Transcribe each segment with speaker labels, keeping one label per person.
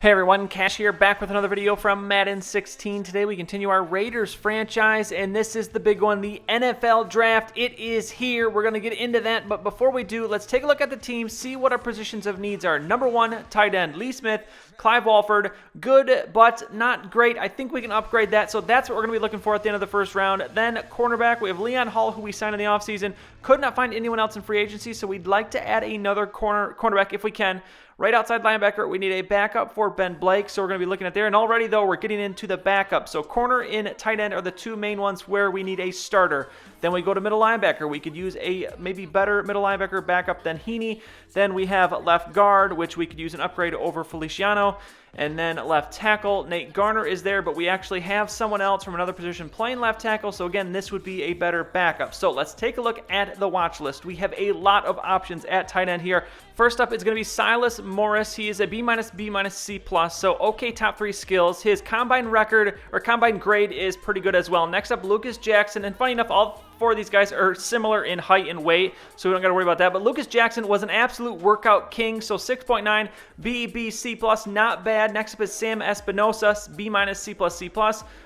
Speaker 1: Hey everyone, Cash here, back with another video from Madden 16. Today we continue our Raiders franchise, and this is the big one, the NFL Draft. It is here. We're going to get into that, but before we do, let's take a look at the team, see what our positions of needs are. Number 1, tight end, Lee Smith, Clive Walford, good, but not great. I think we can upgrade that, so that's what we're going to be looking for at the end of the first round. Then cornerback, we have Leon Hall, who we signed in the offseason. Could not find anyone else in free agency, so we'd like to add another cornerback if we can. Right outside linebacker, we need a backup for Ben Blake, so we're going to be looking at there. And already, though, we're getting into the backup. So corner and tight end are the two main ones where we need a starter. Then we go to middle linebacker. We could use a maybe better middle linebacker backup than Heaney. Then we have left guard, which we could use an upgrade over Feliciano. And then left tackle, Nate Garner is there, but we actually have someone else from another position playing left tackle. So again, this would be a better backup. So let's take a look at the watch list. We have a lot of options at tight end here. First up, it's going to be Silas Morris. He is a B-, B-, C+. So okay, top 3 skills. His combine record or combine grade is pretty good as well. Next up, Lucas Jackson. And funny enough, all 4 of these guys are similar in height and weight, so we don't got to worry about that. But Lucas Jackson was an absolute workout king, so 6.9, B, C+, not bad. Next up is Sam Espinosa, B-, C+,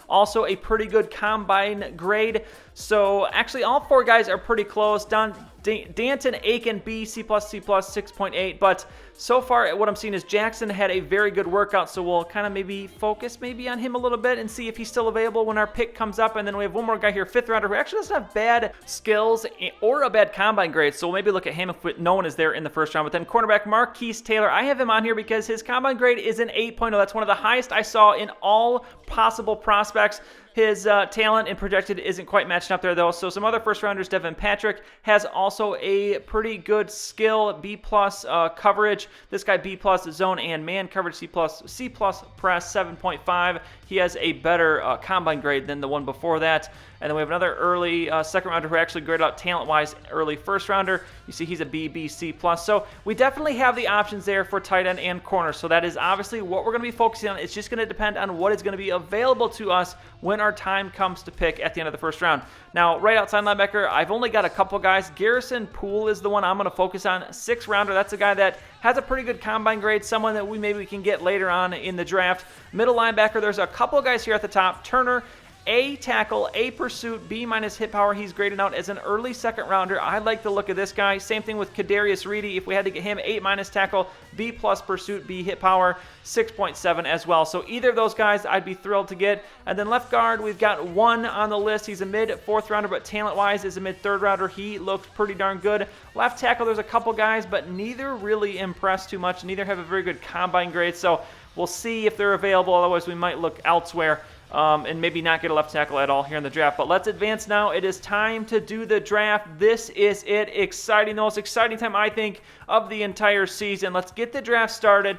Speaker 1: also a pretty good combine grade. So actually all 4 guys are pretty close. Danton Aiken, B, C+, 6.8, but so far what I'm seeing is Jackson had a very good workout, so we'll kind of maybe focus on him a little bit and see if he's still available when our pick comes up. And then we have one more guy here, 5th rounder, who actually doesn't have bad skills or a bad combine grade, so we'll maybe look at him if no one is there in the first round. But then cornerback Marquise Taylor, I have him on here because his combine grade is an 8.0. That's one of the highest I saw in all possible prospects. His talent and projected isn't quite matching up there, though. So some other first-rounders, Devin Patrick has also a pretty good skill, B+ coverage. This guy B+ zone and man coverage, C+ press 7.5. He has a better combine grade than the one before that. And then we have another early second-rounder who actually graded out talent-wise early first-rounder. You see he's a B, C+. So we definitely have the options there for tight end and corner. So that is obviously what we're going to be focusing on. It's just going to depend on what is going to be available to us when our time comes to pick at the end of the first round. Now, right outside linebacker, I've only got a couple guys. Garrison Poole is the one I'm going to focus on. 6th-rounder, that's a guy that has a pretty good combine grade, someone that we can get later on in the draft. Middle linebacker, there's a couple guys here at the top. Turner, A tackle, A pursuit, B- hit power. He's graded out as an early 2nd rounder. I like the look of this guy. Same thing with Kadarius Reedy. If we had to get him, 8- tackle, B+ pursuit, B hit power, 6.7 as well. So either of those guys I'd be thrilled to get. And then left guard, we've got one on the list. He's a mid 4th rounder, but talent-wise is a mid 3rd rounder. He looks pretty darn good. Left tackle, there's a couple guys, but neither really impressed too much. Neither have a very good combine grade. So we'll see if they're available. Otherwise, we might look elsewhere. And maybe not get a left tackle at all here in the draft. But let's advance now. It is time to do the draft. This is it. Exciting. The most exciting time, I think, of the entire season. Let's get the draft started.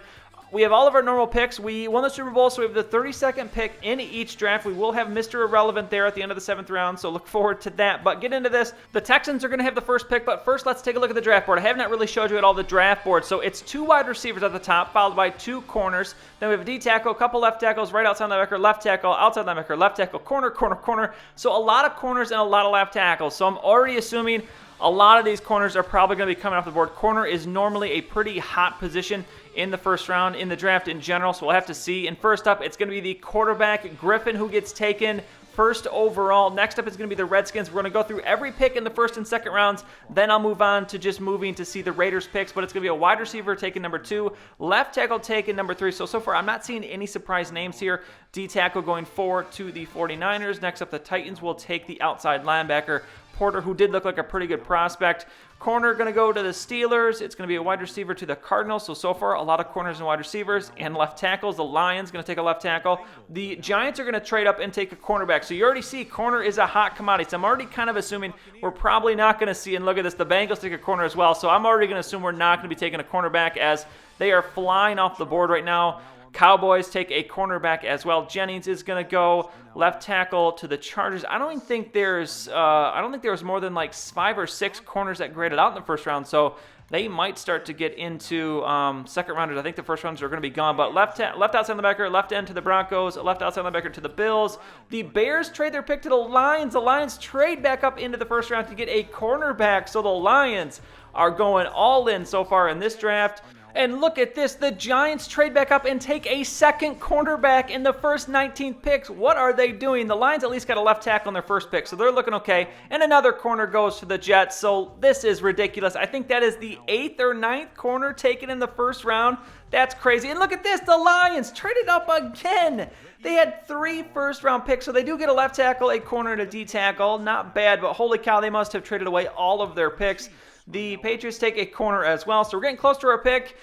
Speaker 1: We have all of our normal picks. We won the Super Bowl, so we have the 32nd pick in each draft. We will have Mr. Irrelevant there at the end of the 7th round, so look forward to that. But get into this. The Texans are going to have the first pick, but first let's take a look at the draft board. I have not really showed you at all the draft board. So it's 2 wide receivers at the top, followed by 2 corners. Then we have a D tackle, a couple left tackles, right outside linebacker, left tackle, outside linebacker, left tackle, corner. So a lot of corners and a lot of left tackles. So I'm already assuming a lot of these corners are probably going to be coming off the board. Corner is normally a pretty hot position in the first round in the draft in general, so we'll have to see. And first up, it's going to be the quarterback, Griffin, who gets taken 1st overall. Next up is going to be the Redskins. We're going to go through every pick in the 1st and 2nd rounds. Then I'll move on to just moving to see the Raiders picks, but it's going to be a wide receiver taken number 2, left tackle taken number 3. So far, I'm not seeing any surprise names here. D tackle going 4 to the 49ers. Next up, the Titans will take the outside linebacker, Porter, who did look like a pretty good prospect. Corner going to go to the Steelers. It's going to be a wide receiver to the Cardinals. So far, a lot of corners and wide receivers. And left tackles, the Lions going to take a left tackle. The Giants are going to trade up and take a cornerback. So you already see corner is a hot commodity. So I'm already kind of assuming we're probably not going to see, and look at this, the Bengals take a corner as well. So I'm already going to assume we're not going to be taking a cornerback as they are flying off the board right now. Cowboys take a cornerback as well. Jennings is going to go left tackle to the Chargers. I don't think there's more than like 5 or 6 corners that graded out in the first round. So they might start to get into second rounders. I think the first rounders are going to be gone. But left outside linebacker, left end to the Broncos, left outside linebacker to the Bills. The Bears trade their pick to the Lions. The Lions trade back up into the first round to get a cornerback. So the Lions are going all in so far in this draft. And look at this. The Giants trade back up and take a second cornerback in the first 19 picks. What are they doing? The Lions at least got a left tackle in their first pick, so they're looking okay. And another corner goes to the Jets, so this is ridiculous. I think that is the 8th or 9th corner taken in the first round. That's crazy. And look at this. The Lions traded up again. They had 3 first-round picks, so they do get a left tackle, a corner, and a D tackle. Not bad, but holy cow, they must have traded away all of their picks. The Patriots take a corner as well, so we're getting close to our pick.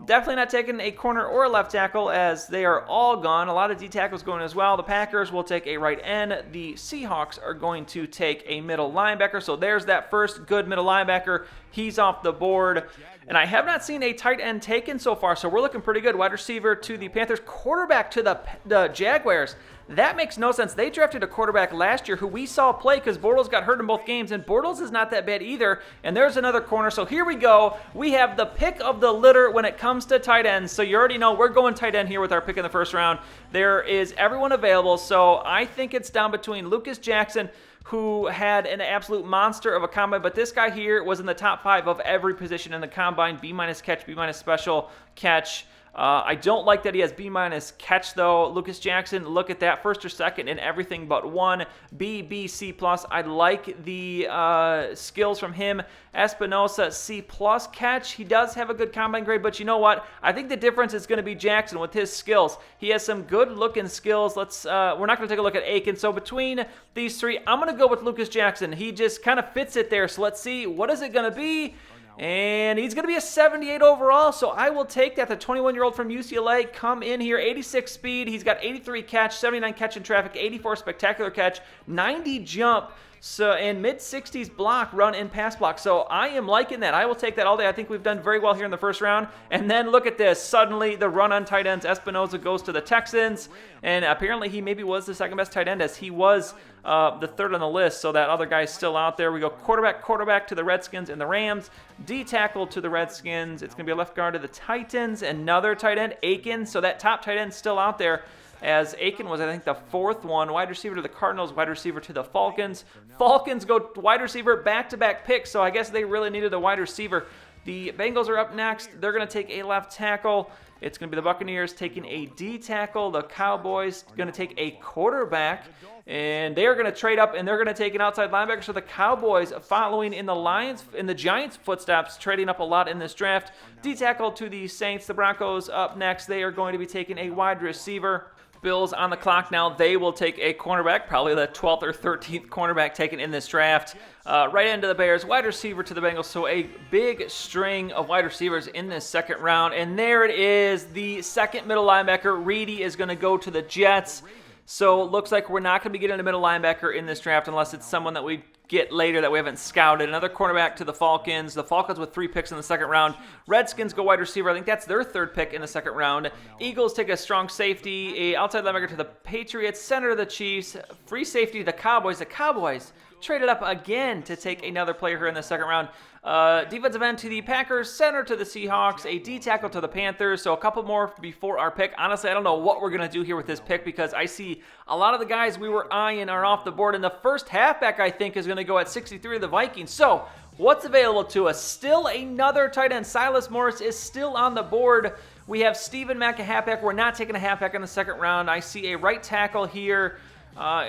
Speaker 1: Definitely not taking a corner or a left tackle as they are all gone. A lot of D tackles going as well. The Packers will take a right end. The Seahawks are going to take a middle linebacker. So there's that first good middle linebacker. He's off the board. And I have not seen a tight end taken so far, so we're looking pretty good. Wide receiver to the Panthers, quarterback to the Jaguars. That makes no sense. They drafted a quarterback last year who we saw play because Bortles got hurt in both games, and Bortles is not that bad either. And there's another corner. So here we go. We have the pick of the litter when it comes to tight ends. So you already know we're going tight end here with our pick in the first round. There is everyone available. So I think it's down between Lucas Jackson, who had an absolute monster of a combine, but this guy here was in the top 5 of every position in the combine. B- catch, B- special catch. I don't like that he has B- catch, though. Lucas Jackson, look at that. First or second in everything but one. B, C+. I like the skills from him. Espinosa, C+ catch. He does have a good combine grade, but you know what? I think the difference is going to be Jackson with his skills. He has some good-looking skills. We're not going to take a look at Aiken. So between these 3, I'm going to go with Lucas Jackson. He just kind of fits it there. So let's see. What is it going to be? And he's going to be a 78 overall, so I will take that. The 21-year-old from UCLA come in here, 86 speed. He's got 83 catch, 79 catch in traffic, 84 spectacular catch, 90 jump, so and mid-60s block, run, and pass block. So I am liking that. I will take that all day. I think we've done very well here in the first round. And then look at this. Suddenly, the run on tight ends. Espinosa goes to the Texans, and apparently he maybe was the second-best tight end as he was the 3rd on the list, so that other guy's still out there. We go quarterback to the Redskins and the Rams. D tackle to the Redskins. It's going to be a left guard to the Titans. Another tight end, Aiken. So that top tight end's still out there, as Aiken was, I think, the 4th one. Wide receiver to the Cardinals, wide receiver to the Falcons. Falcons go wide receiver, back-to-back picks, so I guess they really needed a wide receiver. The Bengals are up next. They're going to take a left tackle. It's going to be the Buccaneers taking a D tackle. The Cowboys going to take a quarterback. And they are going to trade up, and they're going to take an outside linebacker. So the Cowboys following in the Giants' footsteps, trading up a lot in this draft. D tackle to the Saints. The Broncos up next. They are going to be taking a wide receiver. Bills on the clock now. They will take a cornerback, probably the 12th or 13th cornerback taken in this draft. Right end to the Bears, wide receiver to the Bengals. So a big string of wide receivers in this second round. And there it is, the second middle linebacker. Reedy is going to go to the Jets. So it looks like we're not going to be getting a middle linebacker in this draft unless it's someone that we get later that we haven't scouted. Another cornerback to the Falcons. The Falcons with 3 picks in the second round. Redskins go wide receiver. I think that's their 3rd pick in the second round. Eagles take a strong safety. A outside linebacker to the Patriots. Center to the Chiefs. Free safety to the Cowboys. The Cowboys traded up again to take another player here in the second round. Defensive end to the Packers, center to the Seahawks, a D tackle to the Panthers. So a couple more before our pick. Honestly, I don't know what we're going to do here with this pick because I see a lot of the guys we were eyeing are off the board. And the first halfback, I think, is going to go at 63 of the Vikings. So what's available to us? Still another tight end. Silas Morris is still on the board. We have Stephen Mack, a halfback. We're not taking a halfback in the second round. I see a right tackle here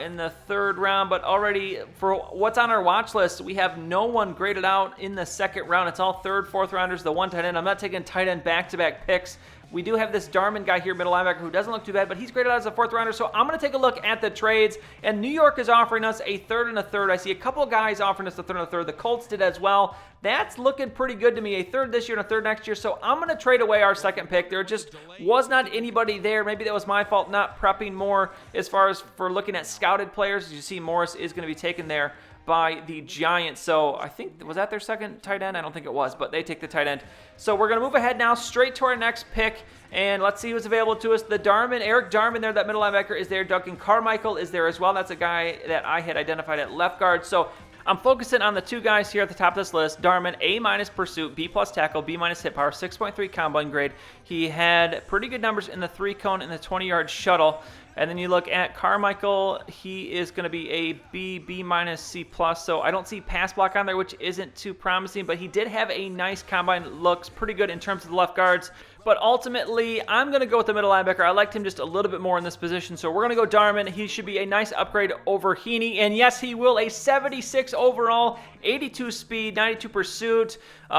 Speaker 1: in the 3rd round, but already for what's on our watch list, we have no one graded out in the second round. It's all 3rd, 4th rounders, the 1 tight end. I'm not taking tight end back-to-back picks. We do have this Darman guy here, middle linebacker, who doesn't look too bad, but he's graded out as a 4th rounder. So I'm going to take a look at the trades, and New York is offering us a 3rd and a 3rd. I see a couple of guys offering us a 3rd and a 3rd. The Colts did as well. That's looking pretty good to me. A 3rd this year and a 3rd next year. So I'm going to trade away our second pick. There just was not anybody there. Maybe that was my fault not prepping more as far as for looking at scouted players. As you see, Morris is going to be taken there by the Giants. So I think, was that their second tight end? I don't think it was, but they take the tight end. So we're going to move ahead now straight to our next pick, and let's see who's available to us. The Darman, Eric Darman there, that middle linebacker is there. Duncan Carmichael is there as well. That's a guy that I had identified at left guard. So I'm focusing on the 2 guys here at the top of this list. Darman, A- pursuit, B+ tackle, B- hit power, 6.3 combine grade. He had pretty good numbers in the 3-cone and the 20-yard shuttle. And then you look at Carmichael, he is going to be a B, B minus, C plus. So I don't see pass block on there, which isn't too promising, but he did have a nice combine. Looks pretty good in terms of the left guards. But ultimately, I'm going to go with the middle linebacker. I liked him just a little bit more in this position, so we're going to go Darman. He should be a nice upgrade over Heaney. And yes, he will. A 76 overall, 82 speed, 92 pursuit,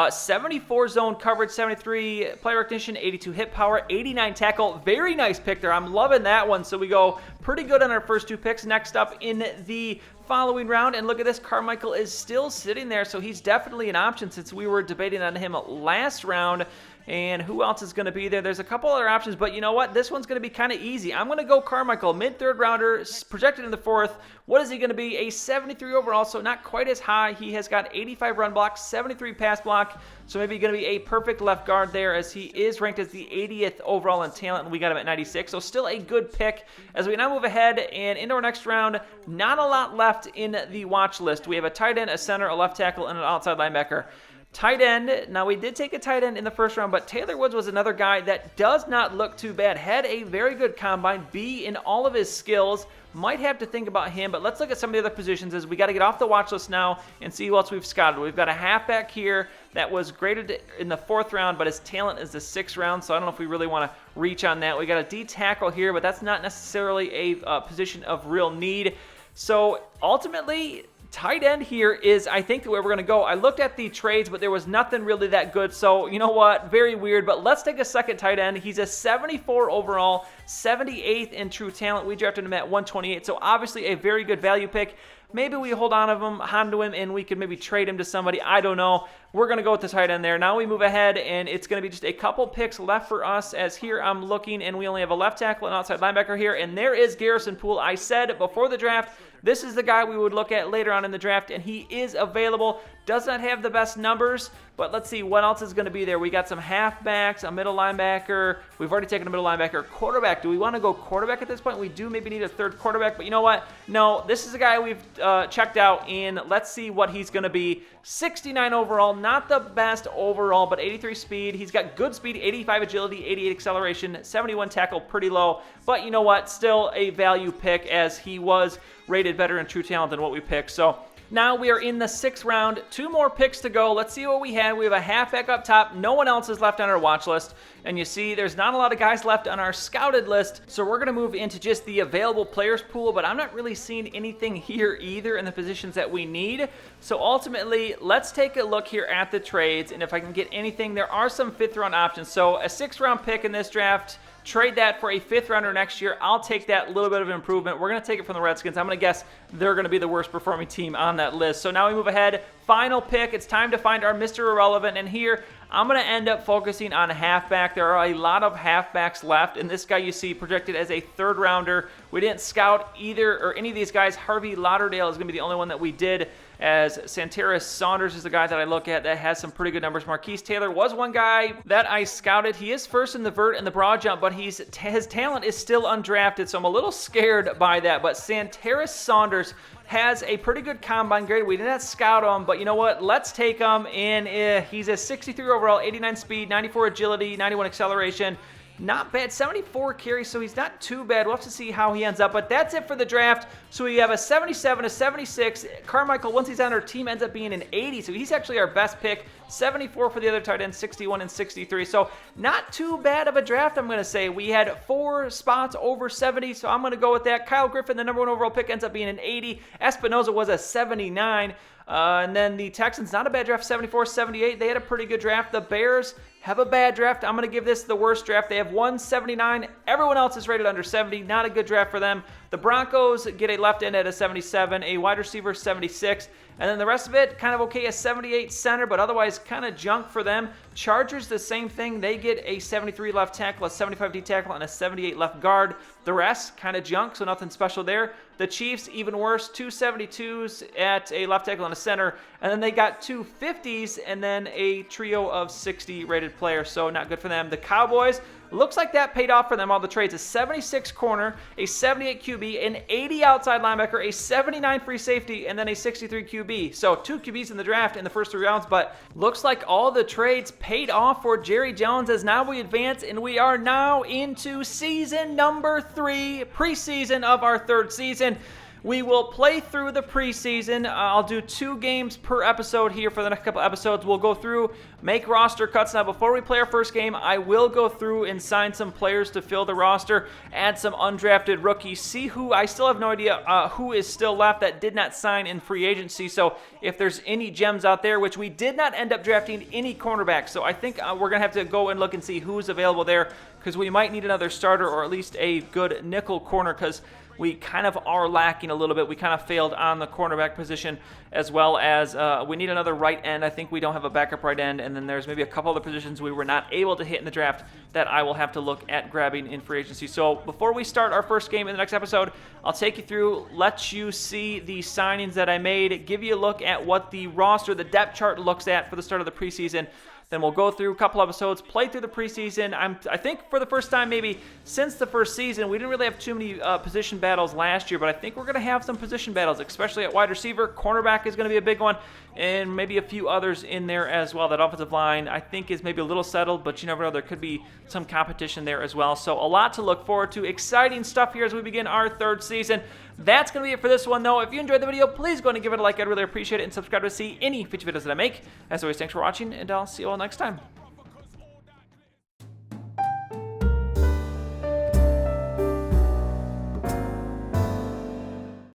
Speaker 1: 74 zone coverage, 73 player recognition, 82 hit power, 89 tackle. Very nice pick there. I'm loving that one. So we go pretty good on our first 2 picks. Next up in the following round, and look at this, Carmichael is still sitting there, so he's definitely an option since we were debating on him last round. And who else is going to be there? There's a couple other options, but you know what? This one's going to be kind of easy. I'm going to go Carmichael, mid-third rounder, projected in the 4th. What is he going to be? A 73 overall, so not quite as high. He has got 85 run block, 73 pass block, so maybe going to be a perfect left guard there, as he is ranked as the 80th overall in talent, and we got him at 96. So still a good pick. As we now move ahead and into our next round, not a lot left in the watch list. We have a tight end, a center, a left tackle, and an outside linebacker. Tight end, now we did take a tight end in the first round, but Taylor Woods was another guy that does not look too bad. Had a very good combine, B in all of his skills. Might have to think about him, but let's look at some of the other positions as we got to get off the watch list now and see who else we've scouted. We've got a halfback here that was graded in the 4th round, but his talent is the 6th round, so I don't know if we really want to reach on that. We got a D tackle here, but that's not necessarily a position of real need. So ultimately, tight end here is, I think, where we're going to go. I looked at the trades, but there was nothing really that good. So, you know what? Very weird, but let's take a second tight end. He's a 74 overall, 78th in true talent. We drafted him at 128, so obviously a very good value pick. Maybe we hold on to him, and we could maybe trade him to somebody. I don't know. We're going to go with the tight end there. Now we move ahead, and it's going to be just a couple picks left for us, as here I'm looking, and we only have a left tackle and outside linebacker here, and there is Garrison Poole. I said before the draft, this is the guy we would look at later on in the draft, and he is available. Does not have the best numbers, but let's see what else is going to be there. We got some halfbacks, a middle linebacker. We've already taken a middle linebacker. Quarterback. Do we want to go quarterback at this point? We do maybe need a third quarterback, but you know what? No, this is a guy we've checked out, and let's see what he's going to be. 69 overall, not the best overall, but 83 speed. He's got good speed, 85 agility, 88 acceleration, 71 tackle, pretty low. But you know what? Still a value pick, as he was rated better in true talent than what we picked. So now we are in the 6th round. 2 more picks to go. Let's see what we have. We have a halfback up top. No one else is left on our watch list. And you see there's not a lot of guys left on our scouted list. So we're going to move into just the available players pool. But I'm not really seeing anything here either in the positions that we need. So ultimately, let's take a look here at the trades. And if I can get anything, there are some 5th round options. So a 6th round pick in this draft. Trade that for a 5th rounder next year. I'll take that little bit of improvement. We're going to take it from the Redskins. I'm going to guess they're going to be the worst performing team on that list. So now we move ahead. Final pick. It's time to find our Mr. Irrelevant. And here, I'm going to end up focusing on halfback. There are a lot of halfbacks left. And this guy you see projected as a 3rd rounder. We didn't scout either or any of these guys. Harvey Lauderdale is going to be the only one that we did, as Santeris Saunders is the guy that I look at that has some pretty good numbers. Marquise Taylor was one guy that I scouted. He is first in the vert and the broad jump, but his talent is still undrafted, so I'm a little scared by that. But Santeris Saunders has a pretty good combine grade. We did not scout him, but you know what? Let's take him. And he's a 63 overall, 89 speed, 94 agility, 91 acceleration. Not bad. 74 carries, so he's not too bad. We'll have to see how he ends up, but that's it for the draft. So we have a 77, a 76. Carmichael, once he's on our team, ends up being an 80, so he's actually our best pick. 74 for the other tight end, 61 and 63. So not too bad of a draft, I'm going to say. We had 4 spots over 70, so I'm going to go with that. Kyle Griffin, the number 1 overall pick, ends up being an 80. Espinoza was a 79. And then the Texans, not a bad draft, 74, 78. They had a pretty good draft. The Bears have a bad draft. I'm going to give this the worst draft. They have 179. Everyone else is rated under 70. Not a good draft for them. The Broncos get a left end at a 77, a wide receiver 76, and then the rest of it kind of okay, a 78 center, but otherwise kind of junk for them. Chargers, the same thing. They get a 73 left tackle, a 75 D tackle, and a 78 left guard. The rest kind of junk, so nothing special there. The Chiefs, even worse, 2 72s at a left tackle and a center, and then they got 2 50s and then a trio of 60 rated defensive player, so not good for them. The Cowboys, looks like that paid off for them, all the trades. A 76 corner, a 78 QB, an 80 outside linebacker, a 79 free safety, and then a 63 QB. So 2 QBs in the draft in the first 3 rounds, but looks like all the trades paid off for Jerry Jones as now we advance, and we are now into season number 3, preseason of our 3rd season. We will play through the preseason. I'll do 2 games per episode here for the next couple episodes. We'll go through, make roster cuts. Now, before we play our first game, I will go through and sign some players to fill the roster, add some undrafted rookies, see who, I still have no idea who is still left that did not sign in free agency. So if there's any gems out there, which we did not end up drafting any cornerbacks. So I think we're going to have to go and look and see who's available there, because we might need another starter or at least a good nickel corner, because we kind of are lacking a little bit. We kind of failed on the cornerback position, as well as we need another right end. I think we don't have a backup right end, and then there's maybe a couple other positions we were not able to hit in the draft that I will have to look at grabbing in free agency. So before we start our first game in the next episode, I'll take you through, let you see the signings that I made, give you a look at what the roster, the depth chart looks at for the start of the preseason. Then we'll go through a couple episodes, play through the preseason. I think for the first time maybe since the first season, we didn't really have too many position battles last year, but I think we're going to have some position battles, especially at wide receiver. Cornerback is going to be a big one, and maybe a few others in there as well. That offensive line, I think, is maybe a little settled, but you never know. There could be some competition there as well. So a lot to look forward to. Exciting stuff here as we begin our 3rd season. That's going to be it for this one, though. If you enjoyed the video, please go ahead and give it a like. I'd really appreciate it. And subscribe to see any future videos that I make. As always, thanks for watching, and I'll see you all next time.